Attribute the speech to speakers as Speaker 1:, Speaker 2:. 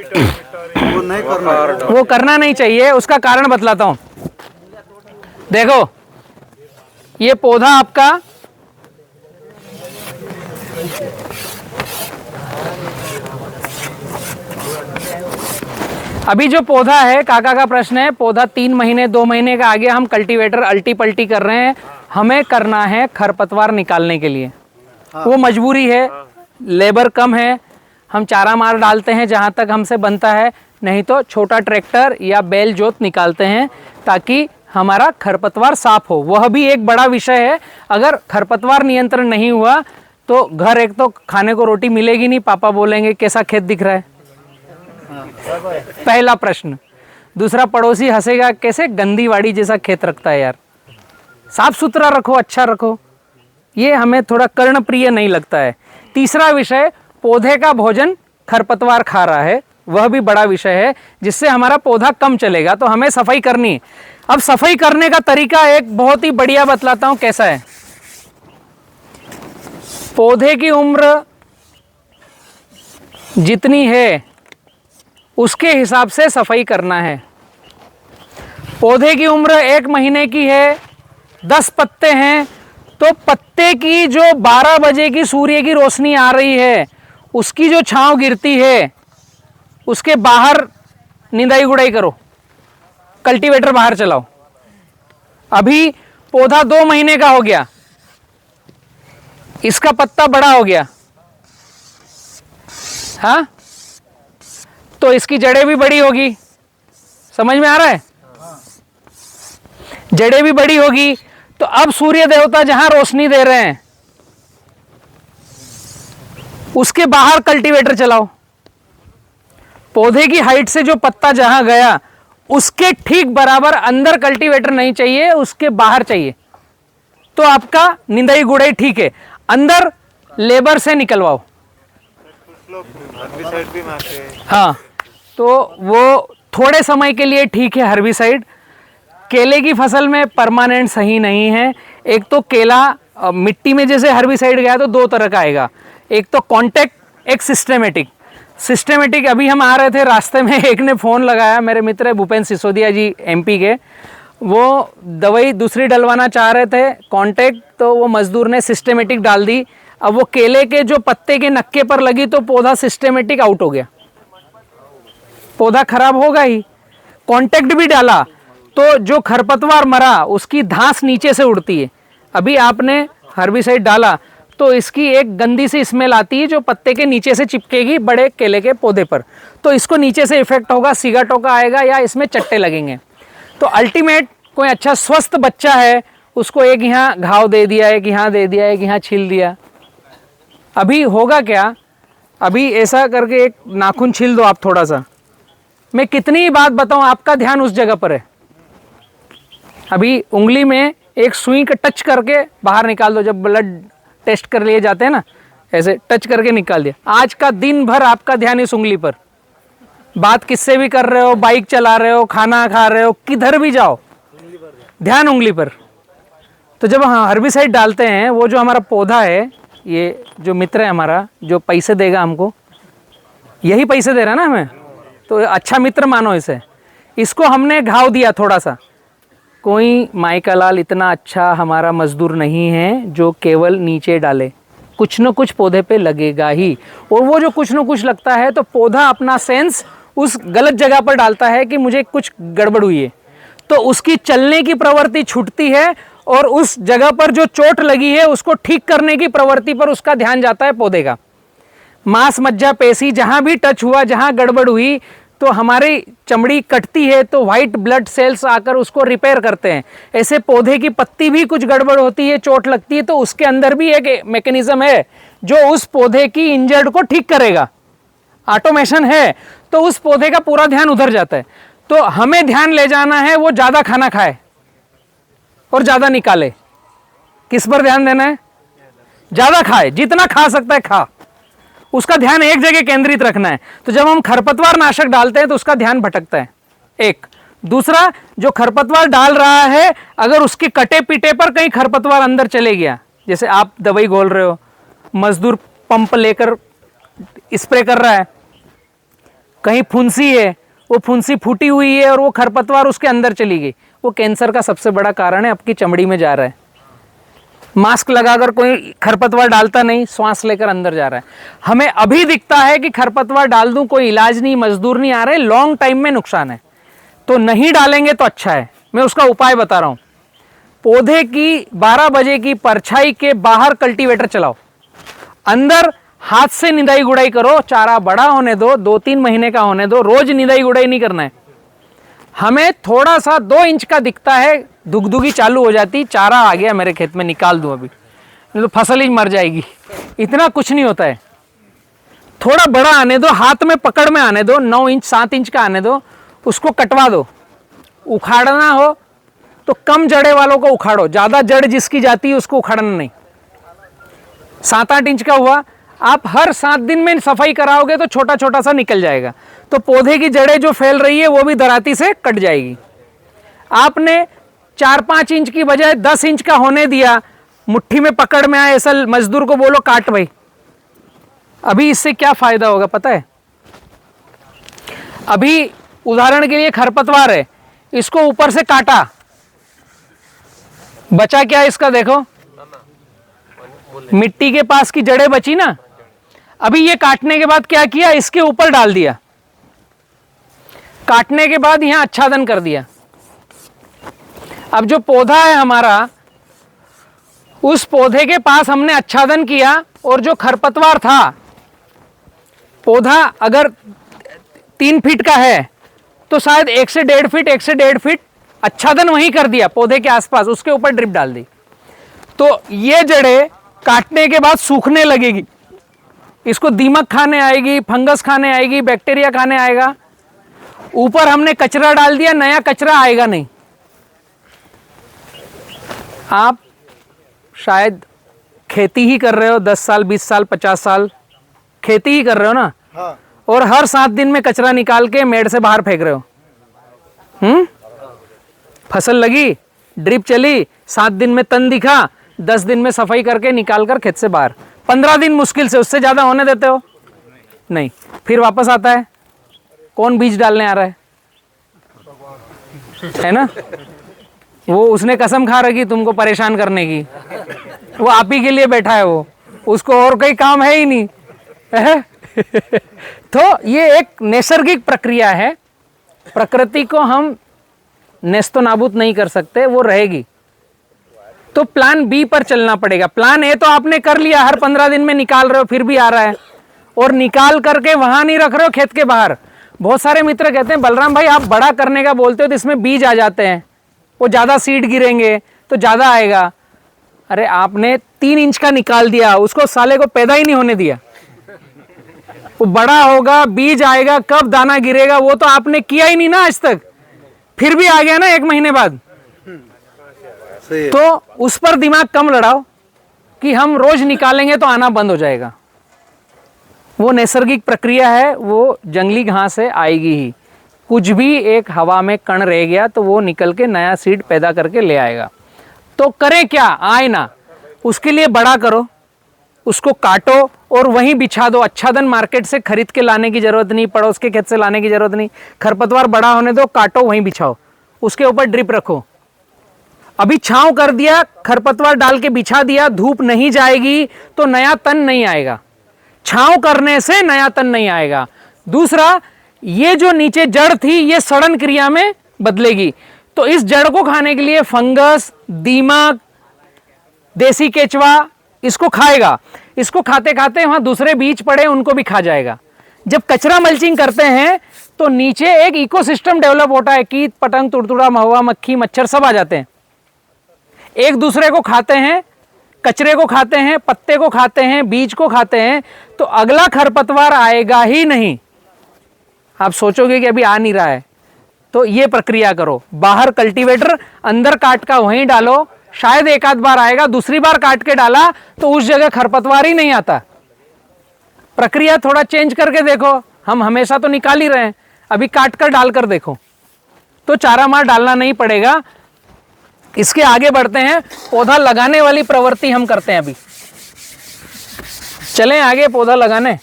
Speaker 1: वो नहीं करना,
Speaker 2: वो करना नहीं चाहिए। उसका कारण बतलाता हूं। देखो ये पौधा आपका अभी जो पौधा है, काका का प्रश्न है, पौधा 3 महीने 2 महीने का आगे हम कल्टीवेटर अल्टी पल्टी कर रहे हैं, हमें करना है खरपतवार निकालने के लिए। वो मजबूरी है, लेबर कम है, हम चारा मार डालते हैं जहाँ तक हमसे बनता है, नहीं तो छोटा ट्रैक्टर या बैल जोत निकालते हैं ताकि हमारा खरपतवार साफ हो। वह भी एक बड़ा विषय है। अगर खरपतवार नियंत्रण नहीं हुआ तो घर, एक तो खाने को रोटी मिलेगी नहीं, पापा बोलेंगे कैसा खेत दिख रहा है, पहला प्रश्न। दूसरा, पड़ोसी हंसेगा कैसे गंदी वाड़ी जैसा खेत रखता है यार, साफ सुथरा रखो, अच्छा रखो। ये हमें थोड़ा कर्णप्रिय नहीं लगता है। तीसरा विषय, पौधे का भोजन खरपतवार खा रहा है, वह भी बड़ा विषय है जिससे हमारा पौधा कम चलेगा, तो हमें सफाई करनी है। अब सफाई करने का तरीका एक बहुत ही बढ़िया बतलाता हूं कैसा है। पौधे की उम्र जितनी है उसके हिसाब से सफाई करना है। पौधे की उम्र 1 महीने की है, 10 पत्ते हैं, तो पत्ते की जो 12 बजे की सूर्य की रोशनी आ रही है उसकी जो छांव गिरती है उसके बाहर निदाई गुड़ाई करो, कल्टीवेटर बाहर चलाओ। अभी पौधा 2 महीने का हो गया, इसका पत्ता बड़ा हो गया, हाँ, तो इसकी जड़ें भी बड़ी होगी, समझ में आ रहा है? जड़ें भी बड़ी होगी, तो अब सूर्य देवता जहां रोशनी दे रहे हैं उसके बाहर कल्टीवेटर चलाओ। पौधे की हाइट से जो पत्ता जहां गया उसके ठीक बराबर अंदर कल्टीवेटर नहीं चाहिए, उसके बाहर चाहिए, तो आपका निंदाई गुड़ाई ठीक है। अंदर लेबर से निकलवाओ, हाँ, तो वो थोड़े समय के लिए ठीक है हर्बिसाइड। केले की फसल में परमानेंट सही नहीं है। एक तो केला मिट्टी में जैसे हर्बिसाइड गया तो 2 तरह का आएगा, एक तो कॉन्टैक्ट, एक सिस्टेमेटिक। सिस्टेमेटिक, अभी हम आ रहे थे रास्ते में एक ने फ़ोन लगाया, मेरे मित्र है भूपेंद्र सिसोदिया जी एमपी के, वो दवाई दूसरी डलवाना चाह रहे थे कॉन्टैक्ट, तो वो मजदूर ने सिस्टेमेटिक डाल दी। अब वो केले के जो पत्ते के नक्के पर लगी तो पौधा सिस्टेमेटिक आउट हो गया, पौधा खराब होगा ही। कॉन्टैक्ट भी डाला तो जो खरपतवार मरा उसकी धांस नीचे से उड़ती है। अभी आपने हर्बिसाइड डाला तो इसकी एक गंदी सी स्मेल आती है जो पत्ते के नीचे से चिपकेगी बड़े केले के पौधे पर, तो इसको नीचे से इफेक्ट होगा, सीगा टोका आएगा या इसमें चट्टे लगेंगे। तो अल्टीमेट कोई अच्छा स्वस्थ बच्चा है उसको एक यहाँ घाव दे दिया, एक यहाँ दे दिया, एक यहाँ छील दिया, अभी होगा क्या? अभी ऐसा करके एक नाखून छील दो आप थोड़ा सा, मैं कितनी ही बात बताऊं आपका ध्यान उस जगह पर है। अभी उंगली में एक सुई का टच करके बाहर निकाल दो, जब ब्लड टेस्ट कर लिए जाते हैं ना, ऐसे टच करके निकाल दिया। आज का दिन भर आपका ध्यान इस उंगली पर, बात किससे भी कर रहे हो, बाइक चला रहे हो, खाना खा रहे हो, किधर भी जाओ ध्यान उंगली पर। तो जब हम हर्बिसाइड डालते हैं, वो जो हमारा पौधा है, ये जो मित्र है हमारा जो पैसे देगा हमको, यही पैसे दे रहा है ना हमें, तो अच्छा मित्र मानो इसे। इसको हमने घाव दिया थोड़ा सा। कोई माइका लाल इतना अच्छा हमारा मजदूर नहीं है जो केवल नीचे डाले, कुछ न कुछ पौधे पे लगेगा ही। और वो जो कुछ न कुछ लगता है तो पौधा अपना सेंस उस गलत जगह पर डालता है कि मुझे कुछ गड़बड़ हुई है, तो उसकी चलने की प्रवृत्ति छूटती है और उस जगह पर जो चोट लगी है उसको ठीक करने की प्रवृत्ति पर उसका ध्यान जाता है पौधे का। मांस मज्जा पेशी जहां भी टच हुआ, जहां गड़बड़ हुई, तो हमारी चमड़ी कटती है तो वाइट ब्लड सेल्स आकर उसको रिपेयर करते हैं। ऐसे पौधे की पत्ती भी कुछ गड़बड़ होती है, चोट लगती है, तो उसके अंदर भी एक मैकेनिज्म है जो उस पौधे की इंजर्ड को ठीक करेगा, ऑटोमेशन है, तो उस पौधे का पूरा ध्यान उधर जाता है। तो हमें ध्यान ले जाना है वो ज्यादा खाना खाए और ज्यादा निकाले। किस पर ध्यान देना है? ज्यादा खाए, जितना खा सकता है खा, उसका ध्यान एक जगह केंद्रित रखना है। तो जब हम खरपतवार नाशक डालते हैं तो उसका ध्यान भटकता है, एक। दूसरा, जो खरपतवार डाल रहा है अगर उसके कटे पीटे पर कहीं खरपतवार अंदर चले गया, जैसे आप दवाई घोल रहे हो, मजदूर पंप लेकर स्प्रे कर रहा है, कहीं फुंसी है, वो फुंसी फूटी हुई है और वो खरपतवार उसके अंदर चली गई, वो कैंसर का सबसे बड़ा कारण है, आपकी चमड़ी में जा रहा है। मास्क लगाकर कोई खरपतवार डालता नहीं, श्वास लेकर अंदर जा रहा है। हमें अभी दिखता है कि खरपतवार डाल दूं, कोई इलाज नहीं, मजदूर नहीं आ रहे, लॉन्ग टाइम में नुकसान है, तो नहीं डालेंगे तो अच्छा है। मैं उसका उपाय बता रहा हूं। पौधे की 12 बजे की परछाई के बाहर कल्टीवेटर चलाओ, अंदर हाथ से निदाई गुड़ाई करो, चारा बड़ा होने दो, 2-3 महीने का होने दो, रोज निदाई गुड़ाई नहीं करना है। हमें थोड़ा सा 2 इंच का दिखता है, दुगदुगी चालू हो जाती, चारा आ गया मेरे खेत में, निकाल दूं अभी, नहीं तो फसल ही मर जाएगी। इतना कुछ नहीं होता है, थोड़ा बड़ा आने दो, हाथ में पकड़ में आने दो, 9 इंच 7 इंच का आने दो, उसको कटवा दो। उखाड़ना हो तो कम जड़े वालों को उखाड़ो, ज्यादा जड़ जिसकी जाती है उसको उखाड़ना नहीं। 7-8 इंच का हुआ, आप हर 7 दिन में सफाई कराओगे तो छोटा छोटा सा निकल जाएगा, तो पौधे की जड़ें जो फैल रही है वो भी दराती से कट जाएगी। आपने 4-5 इंच की बजाय 10 इंच का होने दिया, मुट्ठी में पकड़ में आए, ऐसा मजदूर को बोलो काट भाई। अभी इससे क्या फायदा होगा पता है? अभी उदाहरण के लिए खरपतवार है, इसको ऊपर से काटा, बचा क्या इसका? देखो मिट्टी के पास की जड़ें बची ना। अभी ये काटने के बाद क्या किया, इसके ऊपर डाल दिया, काटने के बाद यहां आच्छादन कर दिया। अब जो पौधा है हमारा, उस पौधे के पास हमने आच्छादन किया, और जो खरपतवार था, पौधा अगर 3 फीट का है तो शायद 1 से 1.5 फीट आच्छादन वहीं कर दिया पौधे के आसपास, उसके ऊपर ड्रिप डाल दी, तो ये जड़ें काटने के बाद सूखने लगेगी, इसको दीमक खाने आएगी, फंगस खाने आएगी, बैक्टीरिया खाने आएगा। ऊपर हमने कचरा डाल दिया, नया कचरा आएगा नहीं। आप शायद खेती ही कर रहे हो, 10 साल 20 साल 50 साल खेती ही कर रहे हो ना,
Speaker 1: हाँ।
Speaker 2: और हर 7 दिन में कचरा निकाल के मेड़ से बाहर फेंक रहे हो। फसल लगी, ड्रिप चली, 7 दिन में तन दिखा, 10 दिन में सफाई करके निकाल कर खेत से बाहर, 15 दिन मुश्किल से, उससे ज्यादा होने देते हो? नहीं। फिर वापस आता है, कौन बीज डालने आ रहा है ना? वो उसने कसम खा रखी तुमको परेशान करने की, वो आप ही के लिए बैठा है, वो उसको और कोई काम है ही नहीं है? तो ये एक नैसर्गिक प्रक्रिया है, प्रकृति को हम नेस्तो नाबूद नहीं कर सकते, वो रहेगी। तो प्लान बी पर चलना पड़ेगा। प्लान ए तो आपने कर लिया, हर 15 दिन में निकाल रहे हो, फिर भी आ रहा है, और निकाल करके वहां नहीं रख रहे हो खेत के बाहर। बहुत सारे मित्र कहते हैं बलराम भाई आप बड़ा करने का बोलते हो तो इसमें बीज आ जाते हैं, वो ज्यादा सीड गिरेंगे तो ज्यादा आएगा। अरे आपने 3 इंच का निकाल दिया, उसको साले को पैदा ही नहीं होने दिया, वो बड़ा होगा, बीज आएगा, कब दाना गिरेगा वो तो आपने किया ही नहीं ना आज तक, फिर भी आ गया ना 1 महीने बाद। तो उस पर दिमाग कम लड़ाओ कि हम रोज निकालेंगे तो आना बंद हो जाएगा। वो नैसर्गिक प्रक्रिया है, वो जंगली घास से आएगी ही। कुछ भी एक हवा में कण रह गया तो वो निकल के नया सीड पैदा करके ले आएगा। तो करें क्या? आए ना, उसके लिए बड़ा करो, उसको काटो और वहीं बिछा दो। आच्छादन मार्केट से खरीद के लाने की जरूरत नहीं, पड़ोस के खेत से लाने की जरूरत नहीं। खरपतवार बड़ा होने दो, काटो, वहीं बिछाओ, उसके ऊपर ड्रिप रखो। अभी छांव कर दिया, खरपतवार डाल के बिछा दिया, धूप नहीं जाएगी तो नया तन नहीं आएगा, छांव करने से नया तन नहीं आएगा। दूसरा, ये जो नीचे जड़ थी ये सड़न क्रिया में बदलेगी, तो इस जड़ को खाने के लिए फंगस, दीमक, देसी केचवा इसको खाएगा। इसको खाते खाते वहां दूसरे बीज पड़े उनको भी खा जाएगा। जब कचरा मल्चिंग करते हैं तो नीचे एक इकोसिस्टम डेवलप होता है, कीट पतंग, तुड़तुड़ा, महुआ, मक्खी, मच्छर सब आ जाते हैं, एक दूसरे को खाते हैं, कचरे को खाते हैं, पत्ते को खाते हैं, बीज को खाते हैं, तो अगला खरपतवार आएगा ही नहीं। आप सोचोगे कि अभी आ नहीं रहा है, तो ये प्रक्रिया करो। बाहर कल्टीवेटर, अंदर काट का वहीं डालो, शायद एक आध बार आएगा, दूसरी बार काट के डाला तो उस जगह खरपतवार ही नहीं आता। प्रक्रिया थोड़ा चेंज करके देखो, हम हमेशा तो निकाल ही रहे हैं, अभी काट कर डालकर देखो तो चारा मार डालना नहीं पड़ेगा। इसके आगे बढ़ते हैं, पौधा लगाने वाली प्रवृत्ति हम करते हैं। अभी चलें आगे पौधा लगाने।